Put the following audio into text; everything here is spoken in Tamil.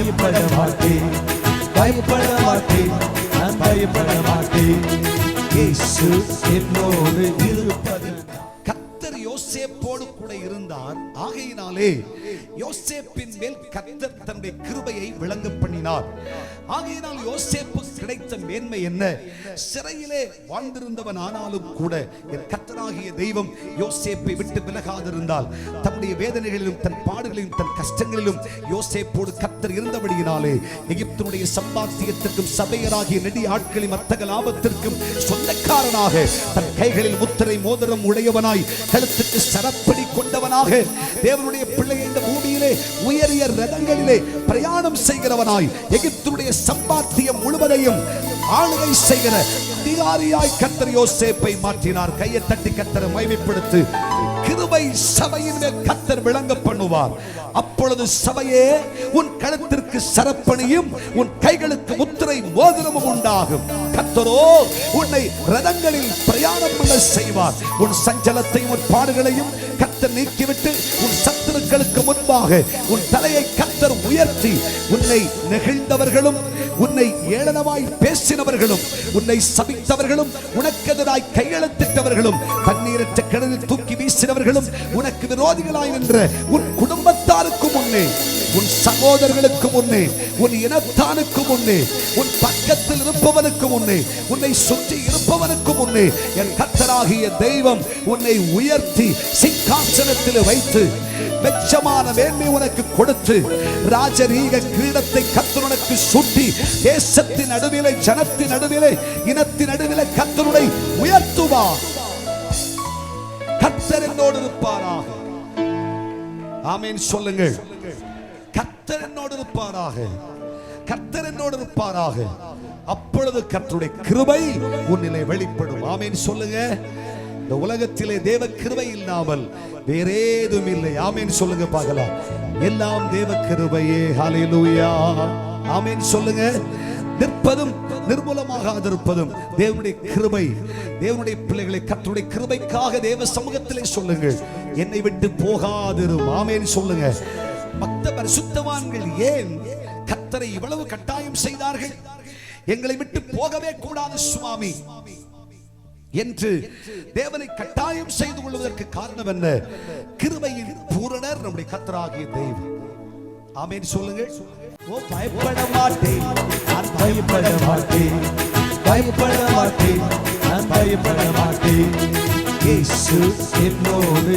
பயப்பட மாட்டேன், பயப்பட மாட்டேன், நான் பயப்பட மாட்டேன். இயேசு என்னோடு இருப்பது. கர்த்தர் யோசேப்போடு கூட இருந்தார். ஆகையினாலே யோசேப்பின் மேல் கர்த்தர் தன்னுடைய கிருபையை விளங்க பண்ணினார். ஆகையினால் யோசேப்பு கிடைத்த மேன்மை என்ன? சிறையிலே வாழ்ந்திருந்தவன் ஆனாலும் கூட என் கர்த்தராகிய தெய்வம் யோசேப்பை விட்டு விலகாதிருந்தால், தன்னுடைய வேதனைகளிலும் தன் பாடுகளிலும் தன் கஷ்டங்களிலும் யோசேப்போடு கர்த்தர் இருந்தபடியினாலே எகிப்தினுடைய சம்பாத்தியத்திற்கும் சபையராகிய நெடிய ஆட்களின் வர்த்தக லாபத்திற்கும் சொந்தக்காரனாக, தன் கைகளில் முத்திரை மோதிரம் உடையவனாய், கழுத்துக்கு சரப்படி கொண்டவனாக, தேவனுடைய பிள்ளை இந்த பூமியிலே உயரிய ரதங்களிலே பிரயாணம் செய்கிறவனாய், எகிப்தினுடைய சம்பாத்தியம் முழுவதையும் ஆளுகை செய்கிற அதிகாரியாய் கர்த்தர் யோசேப்பை மாற்றினார். கையை தட்டி கர்த்தரை மகிமைப்படுத்து. கிருபை சபையின் மேல் கர்த்தர் விளங்க பண்ணுவார். அப்பொழுது சபையே, உன் கழுத்திற்கு சரப்பணியும் உன் கைகளுக்கு முத்திரை மோதிரமும் உண்டாகும். கர்த்தரோ உன்னை ரதங்களில் பிரயாணம் பண்ண செய்வார். உன் சஞ்சலத்தையும் உன் பாடுகளையும் கர்த்தர் நீக்கிவிட்டு உன் சத்துருக்களுக்கு முன்பாக உன் தலையை கர்த்தர் உயர்த்தி, உன்னை நெகிழ்ந்தவர்களும் உன்னை ஏளனமாய் பேசினவர்களும் உன்னை சபித்தவர்களும் உனக்கெதிராய் கையெழுத்திட்டவர்களும் தண்ணீரற்ற கிணறில் தூக்கி வீசினவர்களும் உனக்கு விரோதிகளாய் நின்ற உன் குடும்பத்தாருக்கு முன்னே, உன் சகோதரர்களுக்கு முன்னே, உன் இனத்தானுக்கு முன்னே, உன் பக்கத்தில் இருப்பவனுக்கு முன்னே, உன்னை சுற்றி இருப்பவனுக்கு முன்னே என் கர்த்தராகிய தெய்வம் உன்னை உயர்த்தி சிங்காசனத்தில் வைத்து வெச்சமான மேன்மை உனக்கு கொடுத்து ராஜரீக கிரீடத்தை கர்த்தர் உனக்கு சூட்டி தேசத்தின் நடுவிலே, ஜனத்தின் நடுவிலே, இனத்தின் நடுவிலே கர்த்தரை உயர்த்துவார். கர்த்தர் என்னோடு இருப்பாராக. ஆமென் சொல்லுங்கள். கர்த்தர் என்னோடு இருப்பாராக, கர்த்தர் என்னோடு இருப்பாராக. அப்பொழுது கர்த்தருடைய கிருபை உன்னிலே வெளிப்படும். ஆமென் சொல்லுங்க. இந்த உலகத்திலே தேவ கிருபை இல்லாமல் வேறேதும் இல்லை. ஆமென் சொல்லுங்க பார்க்கலாம். எல்லாம் தேவ கிருபையே. ஹல்லேலூயா. ஆமென் சொல்லுங்க. நிற்பதும் நிர்மூலமாகாதிருப்பதும் தேவனுடைய கிருபை. தேவனுடைய பிள்ளைகளை கர்த்தருடைய கிருபைக்காக தேவ சமூகத்திலே சொல்லுங்கள், என்னை விட்டு போகாதிரும். ஆமென் சொல்லுங்க. பக்த பரிசுத்தவான்கள் ஏன் கர்த்தரை இவ்வளவு கட்டாயம் செய்தார்கள்? எங்களை விட்டு போகவே கூடாது சுவாமி என்று தேவனை கட்டாயம் செய்து கொள்வதற்கு காரணம் என்ன? கிருபையின் பூரணர் நம்முடைய கர்த்தராகிய தெய்வம். ஆமென் சொல்லுங்கள். ஓ பயப்பட மாட்டேன், நான் பயப்பட மாட்டேன், பயப்பட மாட்டேன், நான் பயப்பட மாட்டேன். இயேசு என்னோடு